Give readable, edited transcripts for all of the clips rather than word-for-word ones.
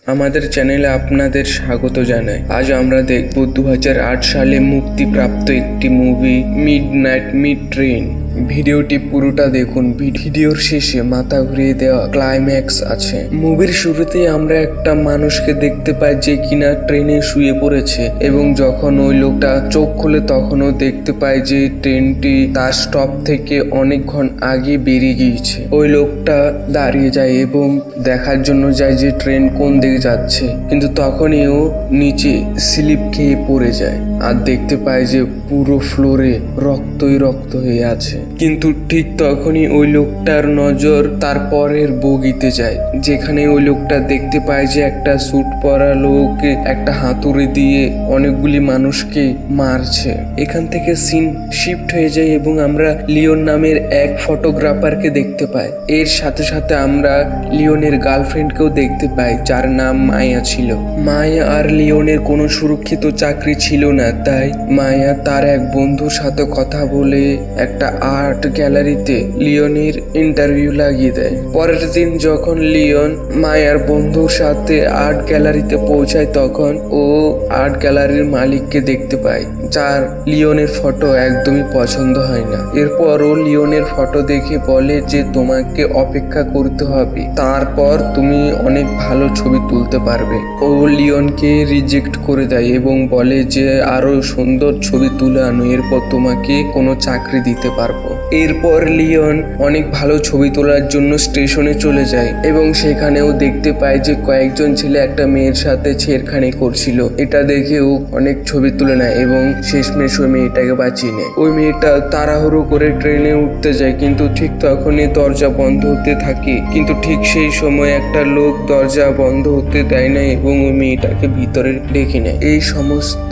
আমাদের চ্যানেলে আপনাদের স্বাগত জানাই। আজ আমরা দেখব 2008 সালে মুক্তিপ্রাপ্ত একটি মুভি মিডনাইট ট্রেন। ভিডিওটি পুরোটা দেখুন। ভিডিওর শেষে মাথা ঘুরিয়ে দেওয়া ক্লাইম্যাক্স আছে। মুভির শুরুতেই আমরা একটা মানুষকে দেখতে পাই যে কিনা ট্রেনে শুয়ে পড়েছে, এবং যখন ওই লোকটা চোখ খুলে তখনও দেখতে পায় যে ট্রেনটি তার স্টপ থেকে অনেকক্ষণ আগে বেরিয়ে গিয়েছে। ওই লোকটা দাঁড়িয়ে যায় এবং দেখার জন্য যায় যে ট্রেন কোন দিকে যাচ্ছে, কিন্তু তখনই ও নিচে স্লিপ খেয়ে পড়ে যায় আর দেখতে পায় যে পুরো ফ্লোরে রক্তই রক্ত হয়ে আছে। কিন্তু ঠিক তখনই ওই লোকটার নজর তার পরের বগিতে যায়, যেখানে ওই লোকটা দেখতে পায় যে একটা স্যুট পরা লোক একটা হাতুড়ি দিয়ে অনেকগুলি মানুষকে মারছে। এখান থেকে সিন শিফট হয়ে যায় এবং আমরা লিওন নামের এক ফটোগ্রাফারকে দেখতে পাই। এর সাথে সাথে আমরা লিওনের গার্লফ্রেন্ডকেও দেখতে পাই, যার নাম মায়া ছিল। মায়া আর লিওনের কোনো সুরক্ষিত চাকরি ছিল না, তাই মায়া তার এক বন্ধুর সাথে কথা বলে একটা আর্ট গ্যালারিতে লিওনের ইন্টারভিউ লাগিয়ে দেয়। পরের দিন যখন লিওন মায়ার বন্ধুর সাথে আর্ট গ্যালারিতে পৌঁছায়, তখন ও আর্ট গ্যালারির মালিককে দেখতে পায়, যার লিওনের ফটো একদমই পছন্দ হয় না। এরপর ও লিওনের ফটো দেখে বলে যে তোমাকে অপেক্ষা করতে হবে, তারপর তুমি অনেক ভালো ছবি তুলতে পারবে। ও লিওনকে রিজেক্ট করে দেয় এবং বলে যে আরো সুন্দর ছবি তুলে আনো, এরপর তোমাকে কোনো চাকরি দিতে পারবো। এরপর লিওন অনেক ভালো ছবি তোলার জন্য স্টেশনে চলে যায় এবং সেখানেও দেখতে পায় যে কয়েকজন ছেলে একটা মেয়ের সাথে ছেড়খানি করছিল। এটা দেখেও অনেক ছবি তুলে নেয় এবং শেষমেশ ওই মেয়েটাকে বাঁচিয়ে নেয়। ওই মেয়েটা তাড়াহুড়ো করে ট্রেনে উঠতে যায়, কিন্তু ঠিক তখনই দরজা বন্ধ হতে থাকে। কিন্তু ঠিক সেই সময় একটা লোক দরজা বন্ধ হতে দেয় না এবং ওই মেয়েটাকে ভিতরে ডেকে নেয়। এই সমস্ত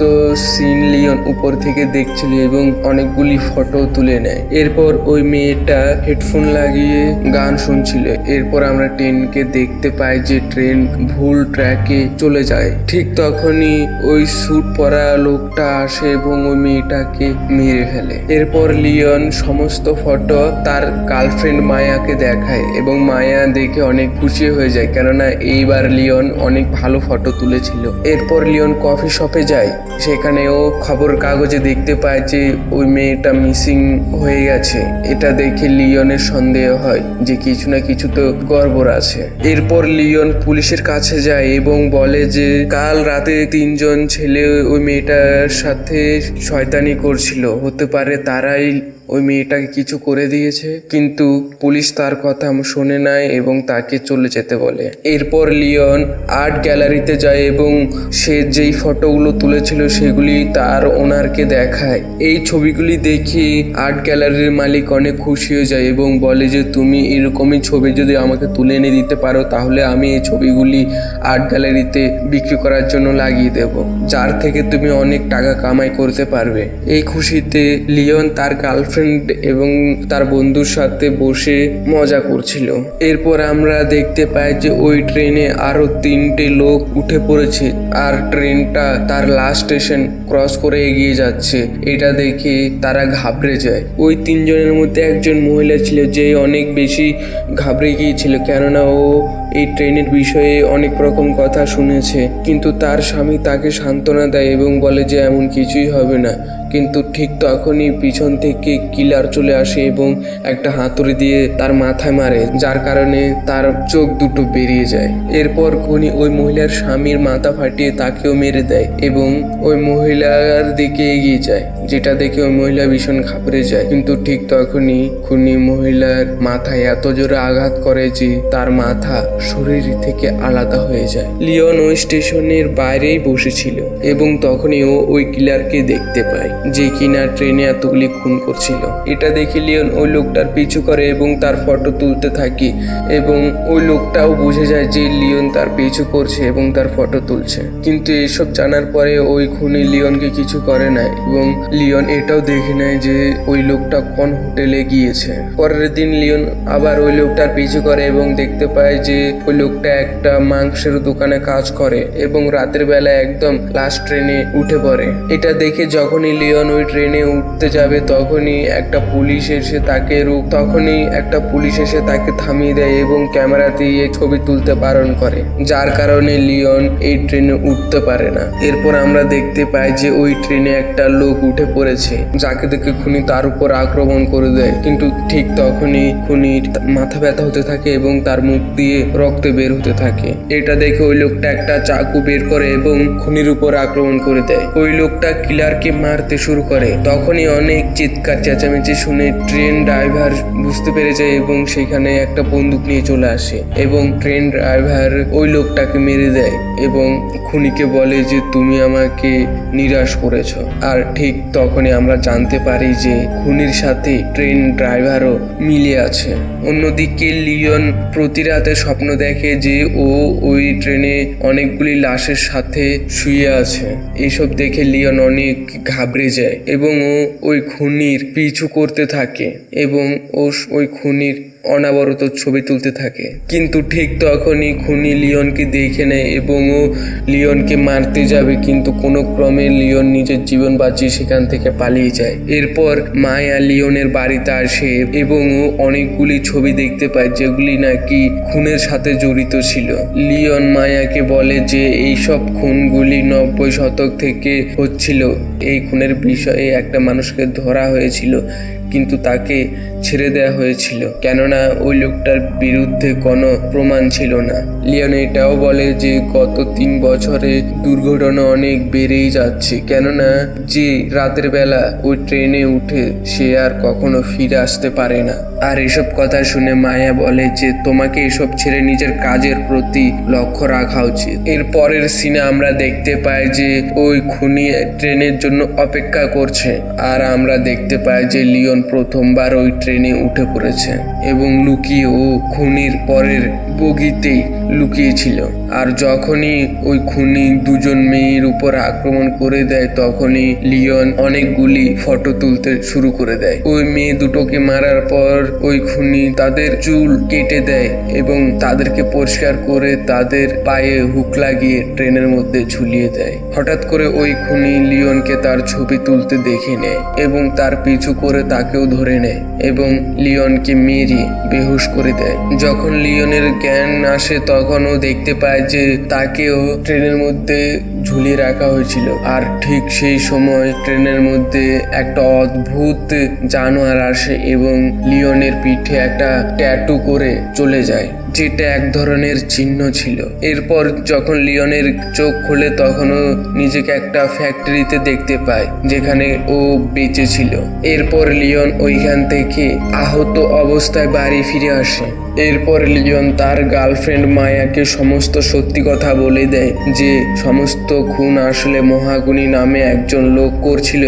সিন লিওন উপর থেকে দেখছিল এবং অনেকগুলি ফটো তুলে নেয়। এরপর ওই মেয়েটা হেডফোন লাগিয়ে গান শুনছিল। এরপর আমরা ট্রেনকে দেখতে পাই যে ট্রেন ভুল ট্র্যাকে চলে যায়। ঠিক তখনই ওই স্যুট পরা লোকটা আসে এবং ওই মেয়েটাকে মেরে ফেলে। এরপর লিওন সমস্ত ফটো তার গার্লফ্রেন্ড মায়াকে দেখায় এবং মায়া দেখে অনেক খুশি হয়ে যায়, কেননা এইবার লিওন অনেক ভালো ফটো তুলেছিল। এরপর লিওন কফি শপে যায়, সেখানেও খবর কাগজে দেখতে পায় যে ওই মেয়েটা মিসিং হয়ে গেছে। এটা দেখে লিওনের সন্দেহ হয় যে কিছু না কিছু তো গড়বড় আছে। এরপর লিওন পুলিশের কাছে যায় এবং বলে যে কাল রাতে 3 জন ছেলে ওই মেয়েটার সাথে শয়তানি করছিল, হতে পারে তারাই ওই মেয়েটাকে কিছু করে দিয়েছে। কিন্তু পুলিশ তার কথা শোনে নাই এবং তাকে চলে যেতে বলে। এরপর লিওন আর্ট গ্যালারিতে যায় এবং সে যেই ফটোগুলো তুলেছিল সেগুলি তার ওনারকে দেখায়। এই ছবিগুলি দেখে আর্ট গ্যালারির মালিক অনেক খুশি হয়ে যায় এবং বলে যে তুমি এরকমই ছবি যদি আমাকে তুলে এনে দিতে পারো, তাহলে আমি এই ছবিগুলি আর্ট গ্যালারিতে বিক্রি করার জন্য লাগিয়ে দেব, যার থেকে তুমি অনেক টাকা কামাই করতে পারবে। এই খুশিতে লিওন তার গার্লফ্রেন্ড এবং তার বন্ধুর সাথে বসে মজা করছিল। এরপর আমরা দেখতে পাই যে ওই ট্রেনে আরো 3টে লোক উঠে পড়েছে আর ট্রেনটা তার লাস্ট স্টেশন ক্রস করে এগিয়ে যাচ্ছে। এটা দেখে তারা ঘাবড়ে যায়। ওই 3 জনের মধ্যে একজন মহিলা ছিল যে অনেক বেশি ঘাবড়ে গিয়েছিল, কেননা ও এই ট্রেনের বিষয়ে অনেক রকম কথা শুনেছে। কিন্তু তার স্বামী তাকে সান্ত্বনা দেয় এবং বলে যে এমন কিছুই হবে না। কিন্তু ঠিক তখনই পিছন থেকে কিলার চলে আসে এবং একটা হাতুড়ি দিয়ে তার মাথায় মারে, যার কারণে তার চোখ দুটো বেরিয়ে যায়। এরপর খুনি ওই মহিলার স্বামীর মাথা ফাটিয়ে তাকেও মেরে দেয় এবং ওই মহিলার দিকে এগিয়ে যায়, যেটা দেখে ওই মহিলা ভীষণ ঘাবড়ে যায়। কিন্তু ঠিক তখনই খুনি মহিলার মাথায় এত জোরে আঘাত করে যে তার মাথা শরীর থেকে আলাদা হয়ে যায়। লিওন ওই স্টেশনের বাইরেই বসেছিল এবং তখনই ও ওই কিলারকে দেখতে পায় যে কিনা ট্রেনে এতগুলি খুন করছিল। এটা দেখে লিওন ওই লোকটার পিছু করে এবং তার ফটো তুলতে থাকে এবং ওই লোকটাও বুঝে যায় যে লিওন তার পিছু করছে এবং তার ফটো তুলছে। কিন্তু এসব জানার পরে ওই খুনি লিওনকে কিছু করে না এবং লিওন এটাও দেখে নেয় যে ওই লোকটা কোন হোটেলে গিয়েছে। পরের দিন লিওন আবার ওই লোকটার পিছু করে এবং দেখতে পায় যে ওই লোকটা একটা মাংসের দোকানে কাজ করে এবং রাতের বেলা একদম লাস্ট ট্রেনে উঠে পড়ে। এটা দেখে যখনই লিওন ওই ট্রেনে উঠতে যাবে তখনই একটা পুলিশ এসে তাকে থামিয়ে দেয় এবং ক্যামেরা দিয়ে ছবি তুলতে বারণ করে, যার কারণে লিওন এই ট্রেনে উঠতে পারে না। এরপর আমরা দেখতে পাই যে ওই ট্রেনে একটা লোক উঠে পড়েছে, যাকে দেখে খুনি তার উপর আক্রমণ করে দেয়। কিন্তু ঠিক তখনই খুনির মাথা ব্যথা হতে থাকে এবং তার মুখ দিয়ে রক্ত বের হতে থাকে। এটা দেখে ওই লোকটা একটা চাকু বের করে এবং খুনির উপর আক্রমণ করে দেয়। ওই লোকটা কিলারকে মারতে শুরু করে। তখনই অনেক চিৎকার চেঁচামেচি শুনে ট্রেন ড্রাইভার বুঝতে পেরে যায় এবং সেখানে একটা বন্দুক নিয়ে চলে আসে এবং ট্রেন ড্রাইভার ওই লোকটাকে মেরে দেয় এবং খুনিকে বলে যে তুমি আমাকে নিরাশ করেছো। আর ঠিক তখনই আমরা জানতে পারি যে খুনির সাথে ট্রেন ড্রাইভারও মিলে আছে। অন্যদিকে লিওন প্রতি রাতে স্বপ্ন দেখে যে ও ওই ট্রেনে অনেকগুলি লাশের সাথে শুয়ে আছে। এইসব দেখে লিওন অনেক ঘাবড়ে যায় এবং ও ওই খুনির পিছু করতে থাকে এবং ওই খুনির অনাবরত ছবি তুলতে থাকে। কিন্তু ঠিক তখনই খুনি লিওনকে দেখে নেয় এবং ও লিওনকে মারতে যাবে, কিন্তু কোনো ক্রমে লিওন নিজের জীবন বাঁচিয়ে সেখান থেকে পালিয়ে যায়। এরপর মায়া লিওনের বাড়িতে আসে এবং ও অনেকগুলি ছবি দেখতে পায় যেগুলি নাকি খুনের সাথে জড়িত ছিল। লিওন মায়াকে বলে যে এইসব খুনগুলি 90 শতক থেকে হচ্ছিল। এই খুনের বিষয়ে একটা মানুষকে ধরা হয়েছিল কিন্তু তাকে ছেড়ে দেওয়া হয়েছিল কেননা ওই লোকটার বিরুদ্ধে কোনো প্রমাণ ছিল না। লিওন এটাও বলে যে গত 3 বছরে দুর্ঘটনা অনেক বেড়েই যাচ্ছে, কেননা যে রাতের বেলা ওই ট্রেনে উঠে সে আর কখনো ফিরে আসতে পারে না। আর এসব কথা শুনে মায়া বলে যে তোমাকে এসব ছেড়ে নিজের কাজের প্রতি লক্ষ্য রাখা উচিত। এর পরের সিনে আমরা দেখতে পাই যে ওই খুনি ট্রেনের জন্য অপেক্ষা করছে আর আমরা দেখতে পাই যে লিওন প্রথমবার ওই ট্রেনে উঠে পড়েছে এবং লুকিয়ে ও খুনির পরের বগিতেই লুকিয়েছিল। আর যখনই ওই খুনি দুজন মেয়ের উপর আক্রমণ করে দেয় তখনই লিওন অনেকগুলি ফটো তুলতে শুরু করে দেয়। ওই মেয়ে দুটোকে মারার পর ওই খুনি তাদের চুল কেটে দেয় এবং তাদেরকে পরিষ্কার করে তাদের পায়ে হুক লাগিয়ে ট্রেনের মধ্যে ঝুলিয়ে দেয়। হঠাৎ করে ওই খুনি লিওনকে তার ছবি তুলতে দেখে নেয় এবং তার পিছু করে তাকেও ধরে নেয় এবং লিওনকে মেরে বেহুশ করে দেয়। যখন লিওনের জ্ঞান আসে তখনও দেখতে পায় যে তাকেও ট্রেনের মধ্যে ঝুলিয়ে রাখা হয়েছিল। আর ঠিক সেই সময় ট্রেনের মধ্যে একটা অদ্ভুত জানোয়ার আসে এবং লিওনের পিঠে একটা ট্যাটু করে চলে যায়, যেটা এক ধরনের চিহ্ন ছিল। এরপর যখন লিওনের চোখ খোলে তখনও নিজেকে একটা ফ্যাক্টরিতে দেখতে পায় যেখানে ও বেঁচে ছিল। এরপর লিওন ওইখান থেকে আহত অবস্থায় বাড়ি ফিরে আসে। এরপর লিওন তার গার্লফ্রেন্ড মায়াকে সমস্ত সত্যি কথা বলে দেয় যে সমস্ত খুন আসলে মহাগুনি নামে একজন লোক করছিল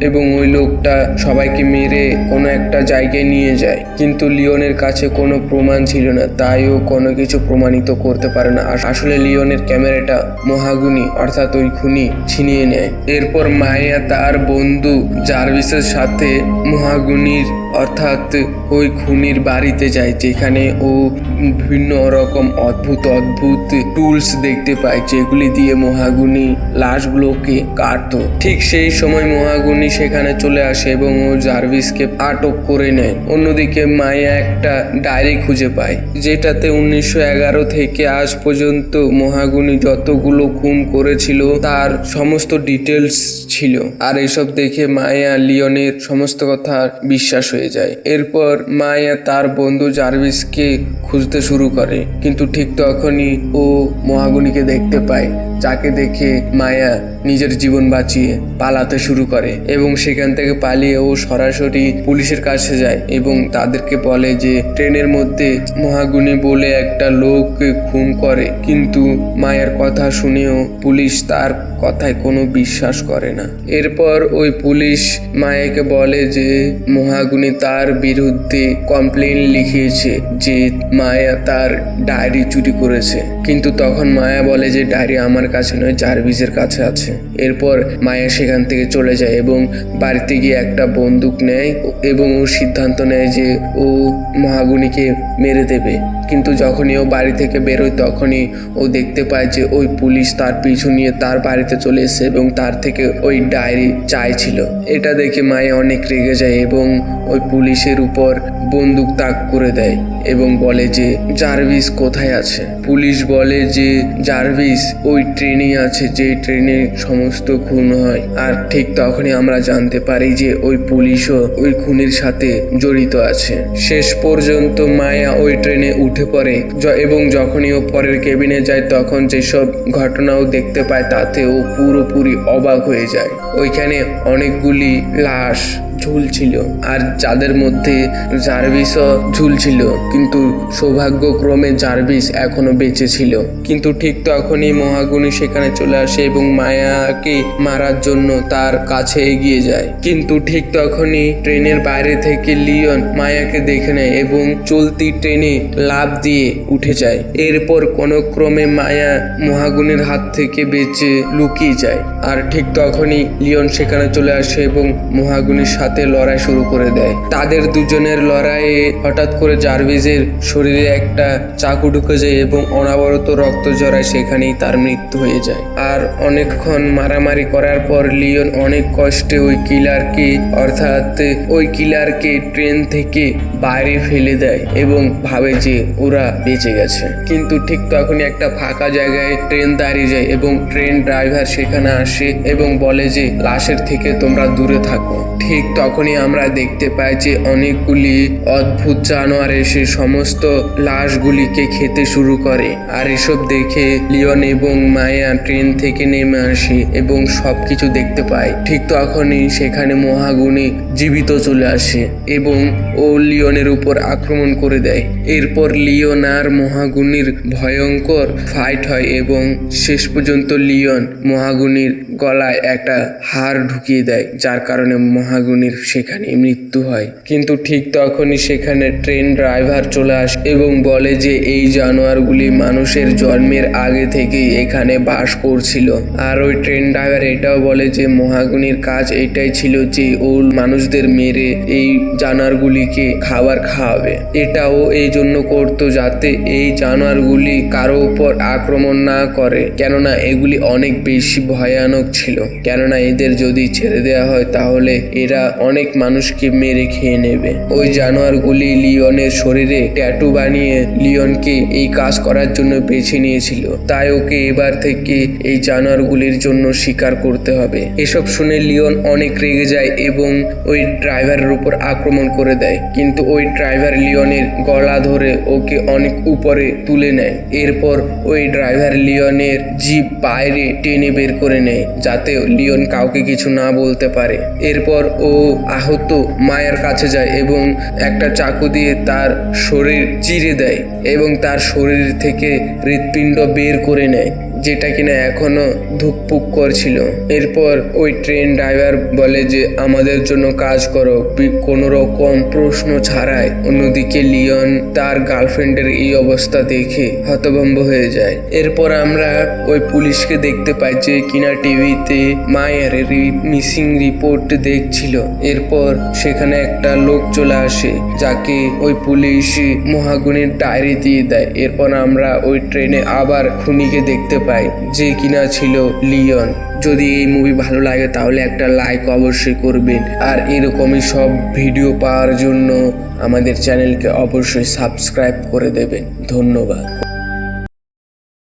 এবং ওই লোকটা সবাইকে মেরে কোনো একটা জায়গায় নিয়ে যায়। কিন্তু লিওনের কাছে কোনো প্রমাণ ছিল না, তাই ও কোনো কিছু প্রমাণিত করতে পারে না। আসলে লিওনের ক্যামেরাটা মহাগুনি অর্থাৎ ওই খুনি ছিনিয়ে নেয়। এরপর মায়া তার বন্ধু জার্ভিসের সাথে মহাগুনির অর্থাৎ ওই খুনির বাড়িতে যায়, যেখানে ও বিভিন্ন রকম অদ্ভুত টুলস দেখতে পায় যেগুলি দিয়ে মহাগুনি লাশগুলোকে কাটতো। ঠিক সেই সময় মহাগুনি সেখানে চলে আসে এবং ও জার্ভিসকে আটক করে নেয়। অন্যদিকে মায়া একটা ডায়েরি খুঁজে পায় যেটাতে 1911 থেকে আজ পর্যন্ত মহাগুনি যতগুলো খুন করেছিল তার সমস্ত ডিটেলস ছিল। আর এসব দেখে মায়া লিওনের সমস্ত কথা বিশ্বাস হয়ে যায়। এরপর মায়া তার বন্ধু জার্ভিসকে খুঁজতে শুরু করে, কিন্তু ঠিক তখনই ও মহাগুনিকে দেখতে পায়, যাকে দেখে মায়া নিজের জীবন বাঁচিয়ে পালাতে শুরু করে এবং সেখান থেকে পালিয়ে ও সরাসরি পুলিশের কাছে যায় এবং তাদেরকে বলে যে ট্রেনের মধ্যে মহাগুনি বলে একটা লোক খুন করে। কিন্তু মায়ের কথা শুনেও পুলিশ তার কথায় কোনো বিশ্বাস করে না। এরপর ওই পুলিশ মায়াকে বলে যে মহাগুনি তার বিরুদ্ধে কমপ্লেন লিখিয়েছে যে মায়া তার ডায়েরি চুরি করেছে। কিন্তু তখন মায়া বলে যে ডায়েরি আমার কাছে নয়, জার্ভিসের কাছে আছে। এরপর মায়া সেখান থেকে চলে যায় এবং বাড়িতে গিয়ে একটা বন্দুক নেয় এবং ও সিদ্ধান্ত নেয় যে ও মহাগুণীকে মেরে দেবে। কিন্তু যখনই ও বাড়ি থেকে বেরোয় তখনই ও দেখতে পায় যে ওই পুলিশ তার পিছু নিয়ে তার বাড়িতে চলে এসেছে এবং তার থেকে ওই ডায়েরি চাইছিল। এটা দেখে মায়া অনেক রেগে যায় এবং ওই পুলিশের উপর বন্দুক তাক করে দেয় এবং বলে যে জার্ভিস কোথায় আছে। পুলিশ বলে যে জার্ভিস ওই ট্রেনে আছে যে ট্রেনে সমস্ত খুন হয়। আর ঠিক তখনই আমরা জানতে পারি যে ওই পুলিশও ওই খুনের সাথে জড়িত আছে। শেষ পর্যন্ত মায়া ওই ট্রেনে উঠে পড়ে এবং যখনই ও পরের কেবিনে যায় তখন যেসব ঘটনাও দেখতে পায় তাতে ও পুরোপুরি অবাক হয়ে যায়। ওইখানে অনেকগুলি লাশ ঝুলছিল আর যাদের মধ্যে জার্ভিসও ঝুলছিল, কিন্তু সৌভাগ্যক্রমে জার্ভিস এখনো বেঁচে ছিল। কিন্তু ঠিক তখনই মহাগুণী সেখানে চলে আসে এবং মায়াকে মারার জন্য তার কাছে এগিয়ে যায়। কিন্তু ঠিক তখনই ট্রেনের বাইরে থেকে লিওন মায়াকে দেখে নেয় এবং চলতি ট্রেনে লাফ দিয়ে উঠে যায়। এরপর কোনো ক্রমে মায়া মহাগুণীর হাত থেকে বেঁচে লুকিয়ে যায়। আর ঠিক তখনই লিওন সেখানে চলে আসে এবং মহাগুণীর সাথে লড়াই শুরু করে দেয়। তাদের দুজনের লড়াইয়ে হঠাৎ করে জার্ভিসের শরীরে একটা চাকু ঢুকে যায় এবং অনবরত রক্ত ঝরায়, সেখানেই তার মৃত্যু হয়ে যায়। আর অনেকক্ষণ মারামারি করার পর লিওন অনেক কষ্টে ওই কিলারকে ট্রেন থেকে বাইরে ফেলে দেয় এবং ভাবে যে ওরা বেঁচে গেছে। কিন্তু ঠিক তখনই একটা ফাঁকা জায়গায় ট্রেন দাঁড়িয়ে যায় এবং ট্রেন ড্রাইভার সেখানে আসে এবং বলে যে লাশের থেকে তোমরা দূরে থাকো। ঠিক তখনই আমরা দেখতে পাই যে অনেকগুলি অদ্ভুত জানোয়ার এসে সমস্ত লাশগুলিকে খেতে শুরু করে। আর এসব দেখে লিওন এবং মায়া ট্রেন থেকে নেমে আসে এবং সবকিছু দেখতে পায়। ঠিক তখনই সেখানে মহাগুণী জীবিত চলে আসে এবং ও লিওনের উপর আক্রমণ করে দেয়। এরপর লিওন আর মহাগুণীর ভয়ঙ্কর ফাইট হয় এবং শেষ পর্যন্ত লিওন মহাগুণীর গলায় একটা হাড় ঢুকিয়ে দেয়, যার কারণে মহাগুণীর সেখানে মৃত্যু হয়। কিন্তু ঠিক তখনই সেখানে ট্রেন ড্রাইভার চলে আসে এবং বলে যে এই জানোয়ারগুলি মানুষের জন্মের আগে থেকেই এখানে বাস করছিল। আর ওই ট্রেন ড্রাইভার এটাও বলে যে মহাগুণীর কাজ এটাই ছিল যে ও মানুষদের মেরে এই জানোয়ারগুলিকে খাবার খাওয়াবে। এটাও এই জন্য করতো যাতে এই জানোয়ারগুলি কারো উপর আক্রমণ না করে, কেননা এগুলি অনেক বেশি ভয়ানক ছিল। কেননা এদের যদি ছেড়ে দেওয়া হয় তাহলে এরা অনেক মানুষকে মেরে খেয়ে নেবে। ওই জানোয়ারগুলি লিওনের শরীরে ট্যাটু বানিয়ে লিওনকে এই কাজ করার জন্য বেছে নিয়েছিল। তাই ওকে এবার থেকে এই জানোয়ারগুলির জন্য শিকার করতে হবে। এসব শুনে লিওন অনেক রেগে যায় এবং ওই ড্রাইভারের উপর আক্রমণ করে দেয়। কিন্তু ওই ড্রাইভার লিওনের গলা ধরে ওকে অনেক উপরে তুলে নেয়। এরপর ওই ড্রাইভার লিওনের জিভ বাইরে টেনে বের করে নেয় যাতে লিওন কাউকে কিছু না বলতে পারে। এরপর ও আহত মায়ের কাছে যায় এবং একটা চাকু দিয়ে তার শরীর চিরে দেয় এবং তার শরীর থেকে হৃৎপিণ্ড বের করে নেয়, যেটা কিনা এখনো ধুকপুক করছিল। এরপর ওই ট্রেন ড্রাইভার বলে যে আমাদের জন্য কাজ করো, কোনো রকম প্রশ্ন ছাড়াই। অন্যদিকে লিওন তার গার্লফ্রেন্ডের এই অবস্থা দেখে হতভম্ব হয়ে যায়। এরপর আমরা ওই পুলিশকে দেখতে পাই যে কিনা টিভিতে মায়ের মিসিং রিপোর্ট দেখছিল। এরপর সেখানে একটা লোক চলে আসে যাকে ওই পুলিশ মহাগুণীর ডায়েরি দিয়ে দেয়। এরপর আমরা ওই ট্রেনে আবার খুনিকে দেখতে পাই যে কিনা ছিল লিওন। যদি এই মুভি ভালো লাগে তাহলে একটা লাইক অবশ্যই করবেন, আর এরকমই সব ভিডিও পাওয়ার জন্য আমাদের চ্যানেলকে অবশ্যই সাবস্ক্রাইব করে দেবেন। ধন্যবাদ।